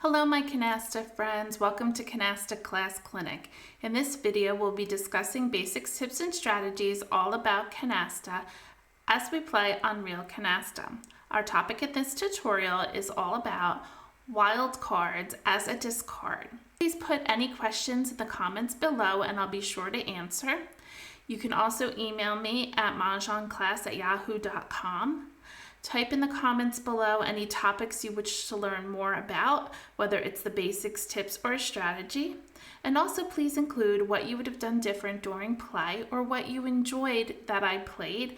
Hello my Canasta friends, welcome to Canasta Class Clinic. In this video we'll be discussing basics, tips, and strategies all about Canasta as we play on real Canasta. Our topic in this tutorial is all about wild cards as a discard. Please put any questions in the comments below and I'll be sure to answer. You can also email me at mahjongclass@yahoo.com. Type in the comments below any topics you wish to learn more about, whether it's the basics, tips, or a strategy. And also please include what you would have done different during play or what you enjoyed that I played,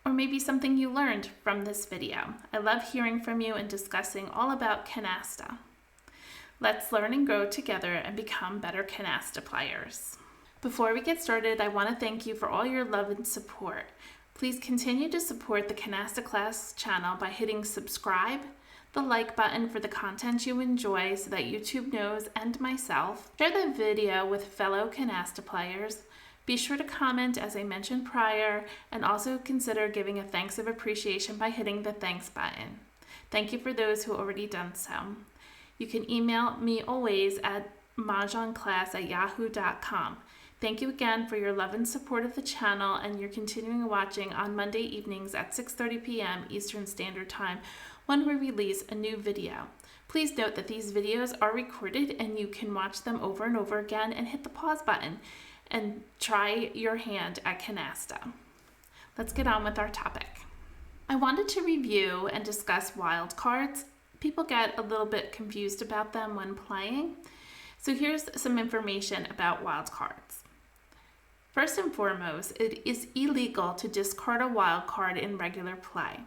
or maybe something you learned from this video. I love hearing from you and discussing all about Canasta. Let's learn and grow together and become better Canasta players. Before we get started, I want to thank you for all your love and support. Please continue to support the Canasta Class channel by hitting subscribe, the like button for the content you enjoy so that YouTube knows and myself. Share the video with fellow Canasta players. Be sure to comment as I mentioned prior, and also consider giving a thanks of appreciation by hitting the thanks button. Thank you for those who already done so. You can email me always at mahjongclass@yahoo.com. Thank you again for your love and support of the channel, and you're continuing watching on Monday evenings at 6:30 p.m. Eastern Standard Time when we release a new video. Please note that these videos are recorded and you can watch them over and over again and hit the pause button and try your hand at Canasta. Let's get on with our topic. I wanted to review and discuss wild cards. People get a little bit confused about them when playing. So here's some information about wild cards. First and foremost, it is illegal to discard a wild card in regular play,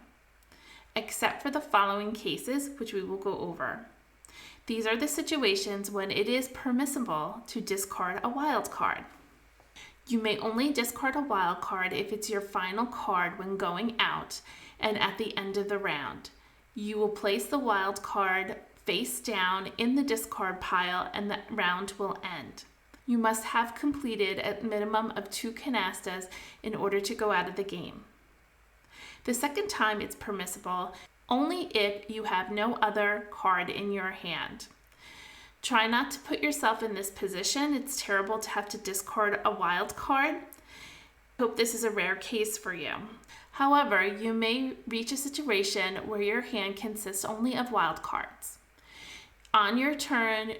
except for the following cases, which we will go over. These are the situations when it is permissible to discard a wild card. You may only discard a wild card if it's your final card when going out and at the end of the round. You will place the wild card face down in the discard pile and the round will end. You must have completed a minimum of 2 canastas in order to go out of the game. The second time it's permissible only if you have no other card in your hand. Try not to put yourself in this position. It's terrible to have to discard a wild card. I hope this is a rare case for you. However, you may reach a situation where your hand consists only of wild cards. On your turn,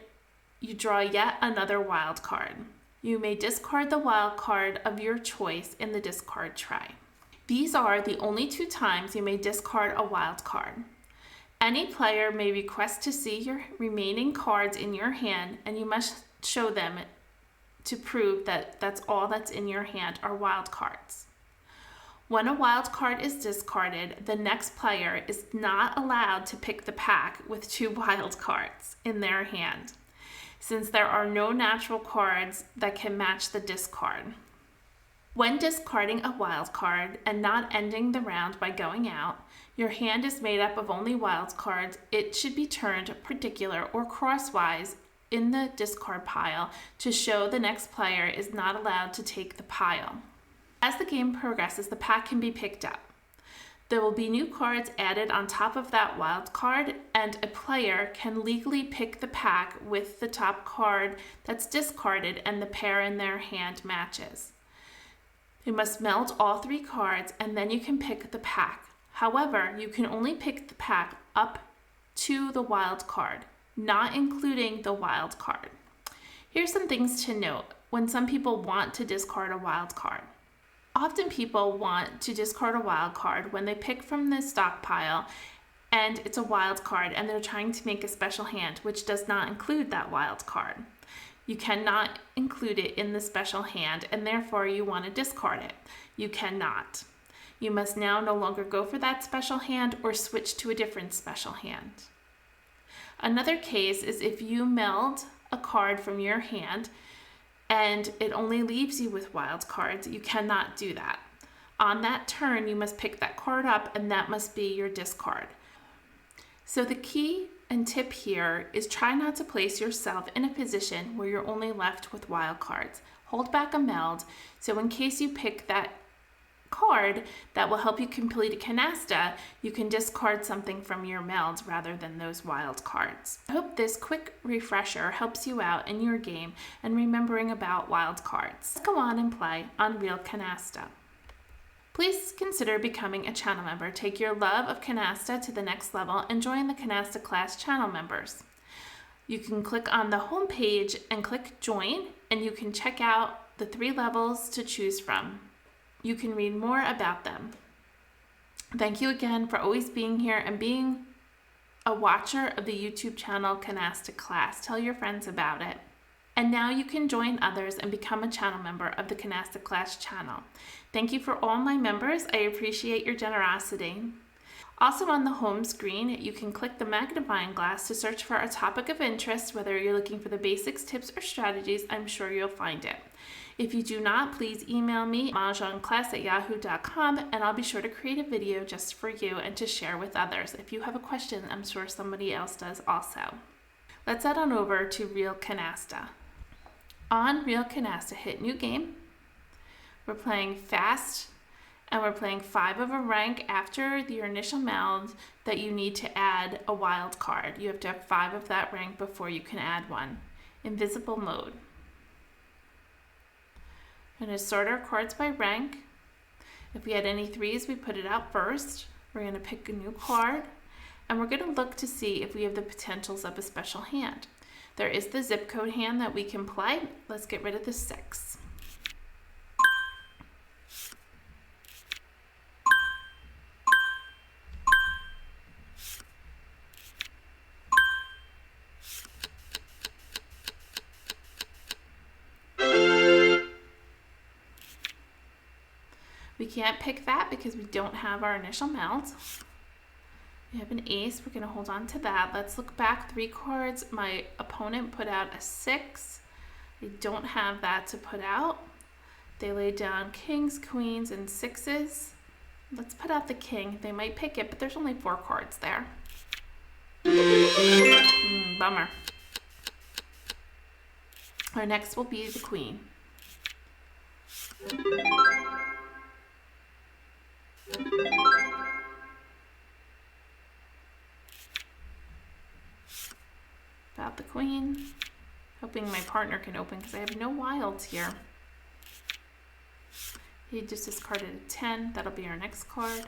you draw yet another wild card. You may discard the wild card of your choice in the discard tray. These are the only 2 times you may discard a wild card. Any player may request to see your remaining cards in your hand, and you must show them to prove that that's all that's in your hand are wild cards. When a wild card is discarded, the next player is not allowed to pick the pack with 2 wild cards in their hand, since there are no natural cards that can match the discard. When discarding a wild card and not ending the round by going out, your hand is made up of only wild cards. It should be turned perpendicular or crosswise in the discard pile to show the next player is not allowed to take the pile. As the game progresses, the pack can be picked up. There will be new cards added on top of that wild card, and a player can legally pick the pack with the top card that's discarded and the pair in their hand matches. You must meld all 3 cards and then you can pick the pack. However, you can only pick the pack up to the wild card, not including the wild card. Here's some things to note when some people want to discard a wild card. Often people want to discard a wild card when they pick from the stockpile and it's a wild card and they're trying to make a special hand, which does not include that wild card. You cannot include it in the special hand and therefore you want to discard it. You cannot. You must now no longer go for that special hand or switch to a different special hand. Another case is if you meld a card from your hand and it only leaves you with wild cards, you cannot do that. On that turn, you must pick that card up and that must be your discard. So the key and tip here is try not to place yourself in a position where you're only left with wild cards. Hold back a meld, so in case you pick that card that will help you complete a canasta, you can discard something from your melds rather than those wild cards. I hope this quick refresher helps you out in your game and remembering about wild cards. Let's go on and play on Real Canasta. Please consider becoming a channel member. Take your love of Canasta to the next level and join the Canasta Class channel members. You can click on the home page and click join, and you can check out the 3 levels to choose from. You can read more about them. Thank you again for always being here and being a watcher of the YouTube channel Canasta Class. Tell your friends about it. And now you can join others and become a channel member of the Canasta Class channel. Thank you for all my members. I appreciate your generosity. Also on the home screen, you can click the magnifying glass to search for a topic of interest. Whether you're looking for the basics, tips, or strategies, I'm sure you'll find it. If you do not, please email me, mahjongclass@yahoo.com, and I'll be sure to create a video just for you and to share with others. If you have a question, I'm sure somebody else does also. Let's head on over to Real Canasta. On Real Canasta, hit New Game. We're playing fast, and we're playing 5 of a rank after your initial meld that you need to add a wild card. You have to have 5 of that rank before you can add one. Invisible mode. We're going to sort our cards by rank. If we had any 3s, we put it out first. We're going to pick a new card, and we're going to look to see if we have the potentials of a special hand. There is the zip code hand that we can play. Let's get rid of the 6. We can't pick that because we don't have our initial meld. We have an ace. We're going to hold on to that. Let's look back 3 cards. My opponent put out a 6. I don't have that to put out. They laid down kings, queens, and 6s. Let's put out the king. They might pick it, but there's only 4 cards there. Bummer. Our next will be the queen. About the queen. Hoping my partner can open because I have no wilds here. He just discarded a 10. That'll be our next card.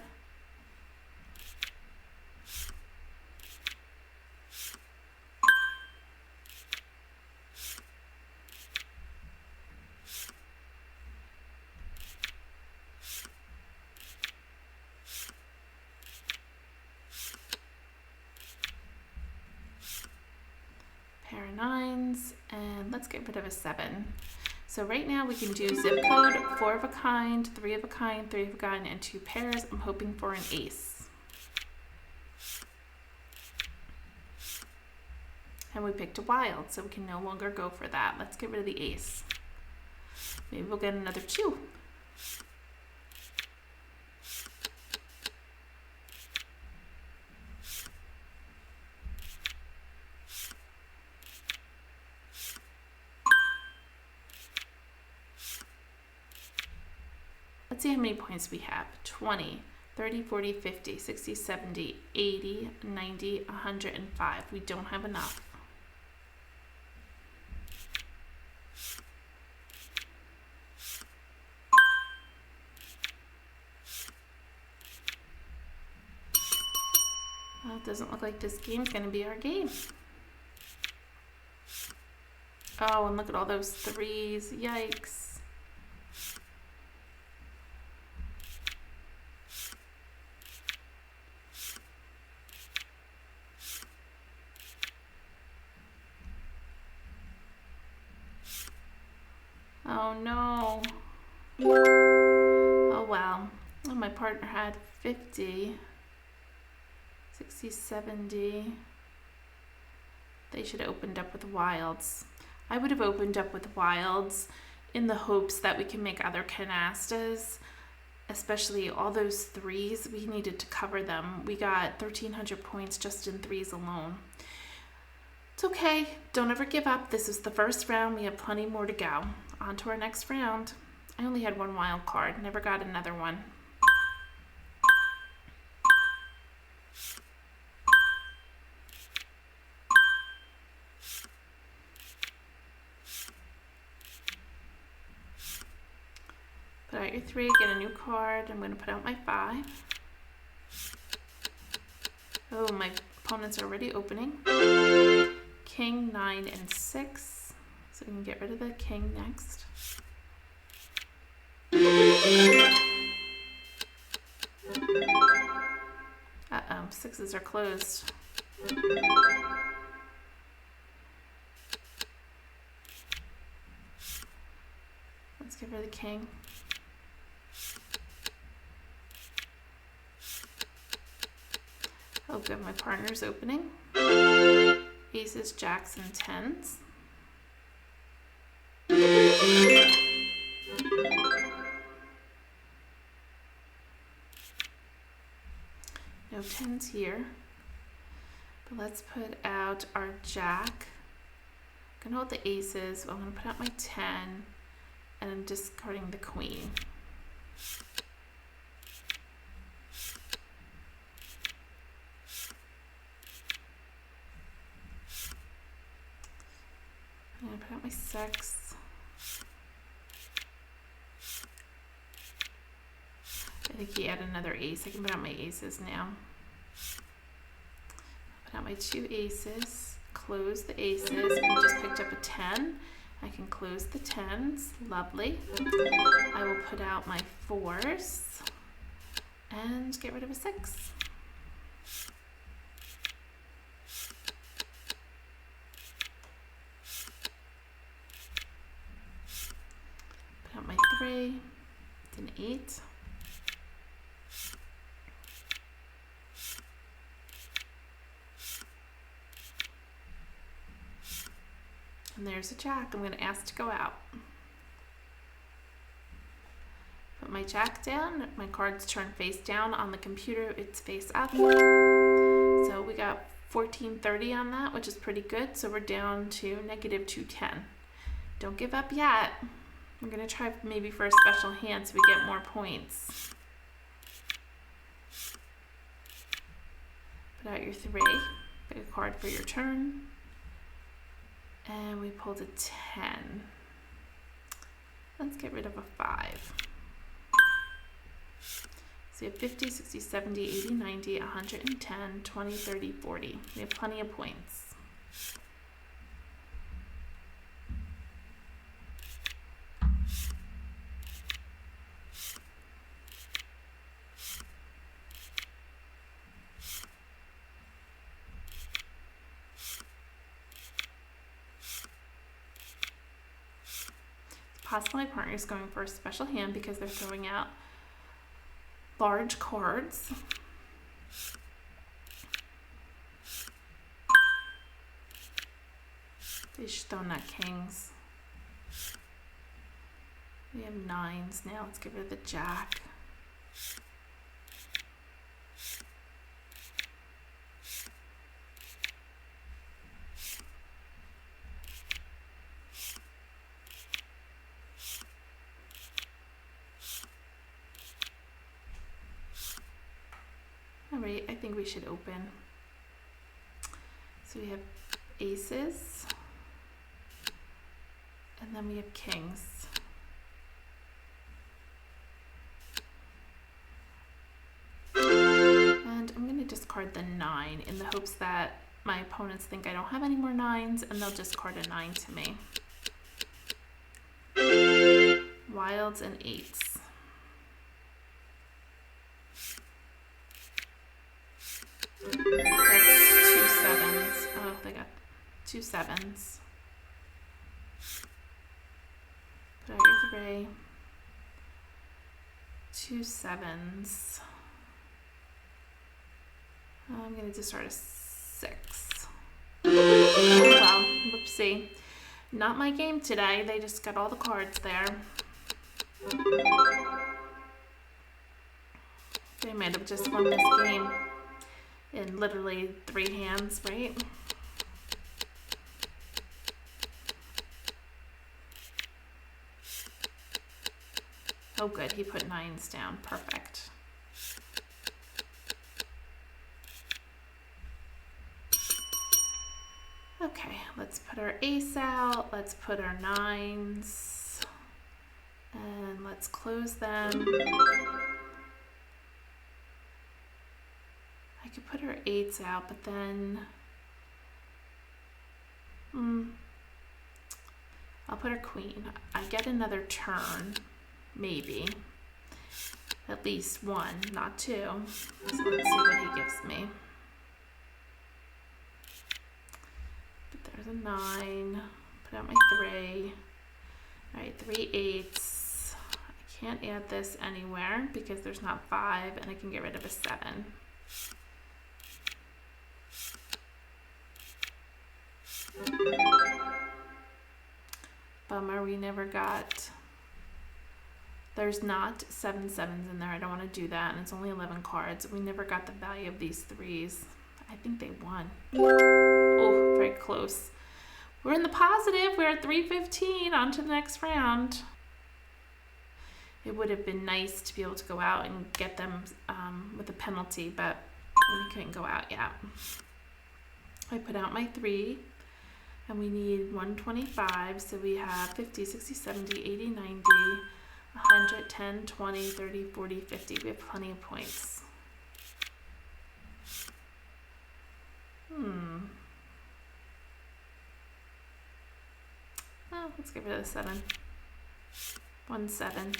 Pair of 9s, and let's get rid of a 7. So right now we can do zip code, 4 of a kind, 3 of a kind, 3 of a kind, and 2 pairs. I'm hoping for an ace. And we picked a wild, so we can no longer go for that. Let's get rid of the ace. Maybe we'll get another 2. Let's see how many points we have. 20, 30, 40, 50, 60, 70, 80, 90, 105. We don't have enough. Well, it doesn't look like this game's going to be our game. Oh, and look at all those 3s. Yikes. Oh no. Oh well. Oh, my partner had 50, 60, 70. They should have opened up with wilds. I would have opened up with wilds in the hopes that we can make other canastas, especially all those 3s. We needed to cover them. We got 1,300 points just in 3s alone. It's okay. Don't ever give up. This is the first round. We have plenty more to go. On to our next round. I only had one wild card, never got another one. Put out your 3, get a new card. I'm going to put out my 5. Oh, my opponent's already opening. King, 9, and 6. So we can get rid of the king next. Uh-oh, 6s are closed. Let's get rid of the king. Oh good, my partner's opening. Aces, jacks, and 10s. No 10s here. But let's put out our jack. I'm gonna hold the aces. I'm gonna put out my 10 and I'm discarding the queen. I'm gonna put out my 6. I think he had another ace. I can put out my aces now. Put out my 2 aces, close the aces. I just picked up a 10. I can close the 10s. Lovely. I will put out my 4s and get rid of a 6. Put out my 3. It's an 8. And there's a jack. I'm going to ask to go out. Put my jack down. My cards turn face down. On the computer, it's face up. So we got 1430 on that, which is pretty good. So we're down to -210. Don't give up yet. We're going to try maybe for a special hand so we get more points. Put out your 3. Pick a card for your turn. And we pulled a 10. Let's get rid of a 5. So we have 50, 60, 70, 80, 90, 110, 20, 30, 40. We have plenty of points. Possibly my partner is going for a special hand because they're throwing out large cards. They should throw nut kings. We have 9s now. Let's get rid of the jack. Alright, I think we should open. So we have aces, and then we have kings. And I'm going to discard the 9 in the hopes that my opponents think I don't have any more 9s, and they'll discard a 9 to me. Wilds and 8s. That's 2 7s. Oh, they got 2 7s. Put out your 3. 2 7s. I'm going to discard a 6. Oh well, whoopsie. Not my game today. They just got all the cards there. They might have just won this game in literally 3 hands, right? Oh good, he put 9s down, perfect. Okay, let's put our ace out, let's put our 9s, and let's close them. I could put our 8s out, but then I'll put our queen. I get another turn, maybe. At least one, not two. So let's see what he gives me. But there's a 9. Put out my 3. All right, 3 8s. I can't add this anywhere because there's not 5, and I can get rid of a 7. Bummer, we never got, there's not 7 7s in there. I don't want to do that, and it's only 11 cards. We never got the value of these 3s. I think they won. Oh, very close. We're in the positive. We're at 315. On to the next round. It would have been nice to be able to go out and get them with a penalty, but we couldn't go out yet. I put out my 3. And we need 125, so we have 50, 60, 70, 80, 90, 100, 10, 20, 30, 40, 50. We have plenty of points. Oh, let's get rid of the 7. 1 7.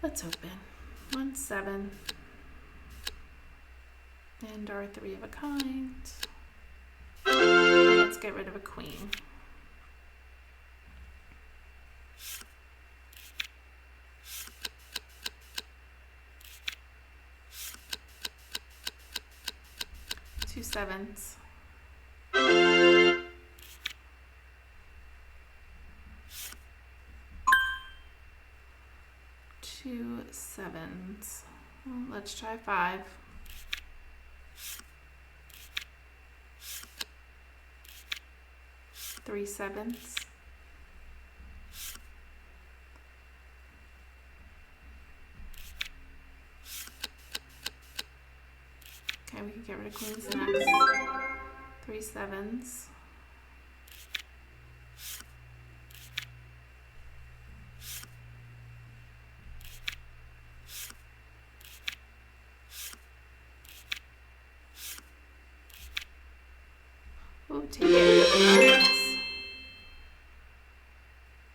Let's open. 1 7. And our 3 of a kind. And let's get rid of a queen. Two 7s. 2 7s. Well, let's try 5. 3 7s. Okay, we can get rid of queens next. 3 7s. Ooh, take it.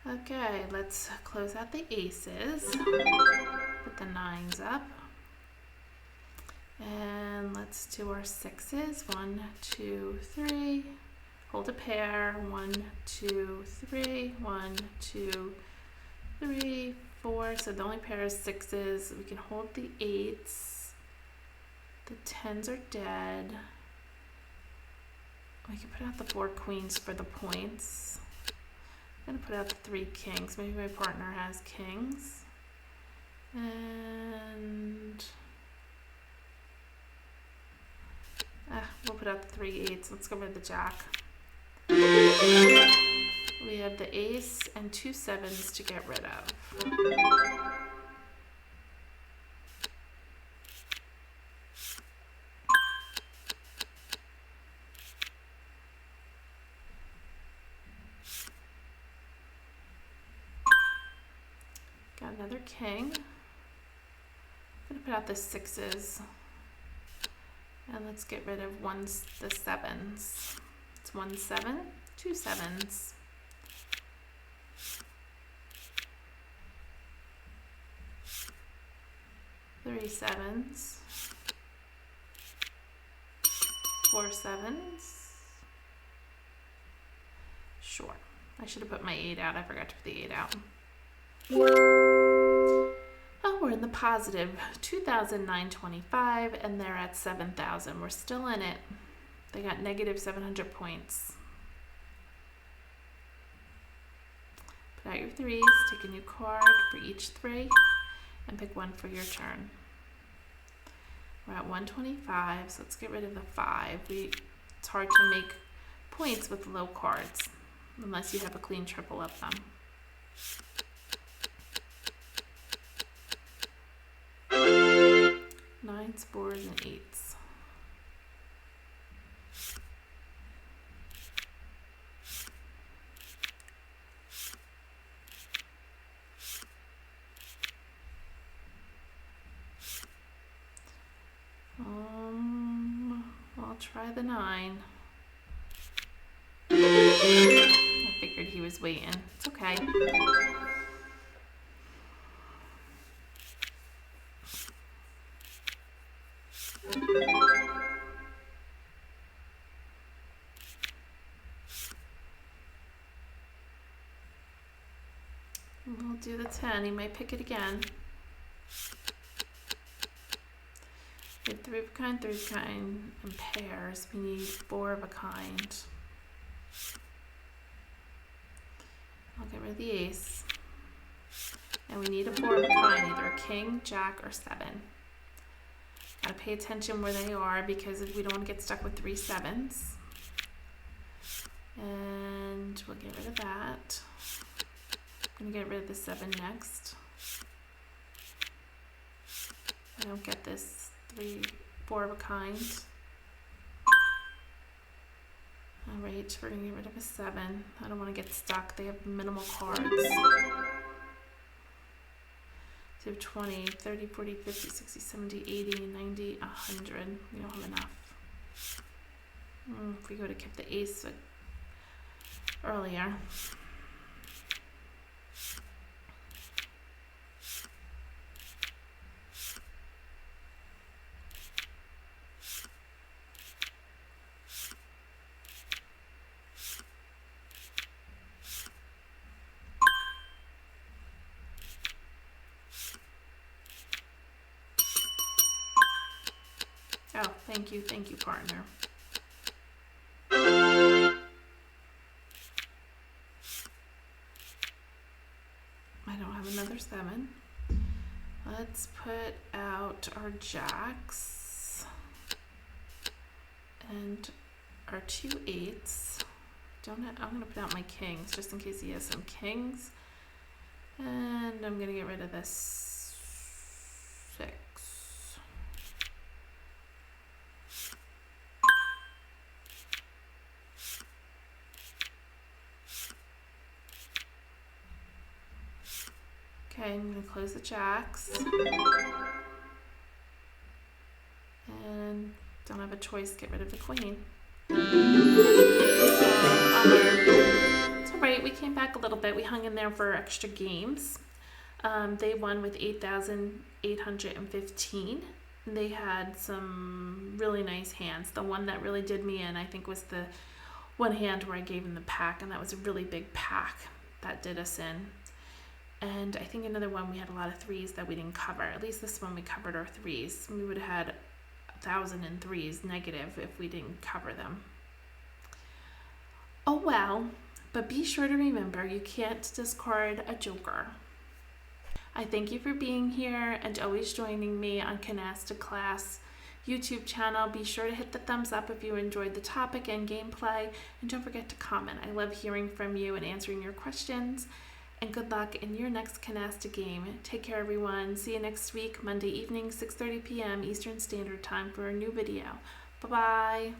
Okay, let's close out the aces. Put the 9s up. And let's do our 6s. 1, 2, 3. Hold a pair. 1, 2, 3. 1, 2, 3, 4. So the only pair is 6s. We can hold the 8s. The 10s are dead. We can put out the 4 queens for the points. I'm going to put out the 3 kings. Maybe my partner has kings. And we'll put out the 3 8s. Let's go with the jack. We have the ace and 2 7s to get rid of. Got another king. I'm going to put out the 6s. And let's get rid of the 7s. It's 1 7, 2 7s. 3 7s. 4 7s. Sure. I should have put my 8 out. I forgot to put the 8 out. Oh, we're in the positive. 2,925, and they're at 7,000. We're still in it. They got negative 700 points. Put out your 3s, take a new card for each 3, and pick one for your turn. We're at 125, so let's get rid of the 5. We It's hard to make points with low cards unless you have a clean triple of them. Nines, fours, and eights. I'll try the 9. I figured he was waiting. It's okay. We'll do the 10. He might pick it again. We have 3 of a kind, 3 of a kind, and pairs. We need 4 of a kind. I'll get rid of the ace. And we need a 4 of a kind, either a king, jack, or 7. Gotta pay attention where they are because we don't want to get stuck with 3 7s. And we'll get rid of that. I'm gonna get rid of the 7 next. I don't get this 3, 4 of a kind. All right, we're gonna get rid of a 7. I don't want to get stuck. They have minimal cards. So 20, 30, 40, 50, 60, 70, 80, 90, 100. We don't have enough. If we go to keep the ace earlier. Oh, thank you, partner. I don't have another 7. Let's put out our jacks and our 2 8s. I'm gonna put out my kings just in case he has some kings. And I'm gonna get rid of this 6. Okay, I'm going to close the jacks. And don't have a choice, get rid of the queen. It's alright, we came back a little bit. We hung in there for extra games. They won with 8,815. They had some really nice hands. The one that really did me in, I think, was the one hand where I gave them the pack, and that was a really big pack that did us in. And I think another one we had a lot of 3s that we didn't cover. At least this one we covered our 3s. We would have had 1,000 in 3s negative if we didn't cover them. Oh well, but be sure to remember you can't discard a joker. I thank you for being here and always joining me on Canasta Class YouTube channel. Be sure to hit the thumbs up if you enjoyed the topic and gameplay, and don't forget to comment. I love hearing from you and answering your questions. And good luck in your next Canasta game. Take care, everyone. See you next week, Monday evening, 6:30 p.m. Eastern Standard Time for a new video. Bye-bye.